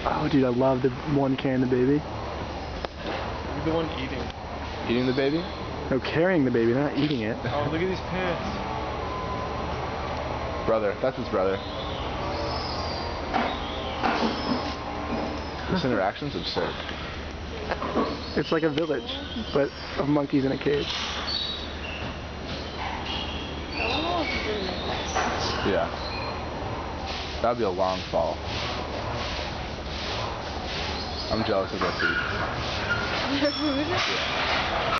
Oh, dude, I love the one carrying the baby. You're the one eating. Eating the baby? No, carrying the baby, not eating it. Oh, look at these pants. Brother. That's his brother. This interaction's absurd. It's like a village, but of monkeys in a cage. Yeah. That'd be a long fall. I'm jealous of their food. Their food? Yeah.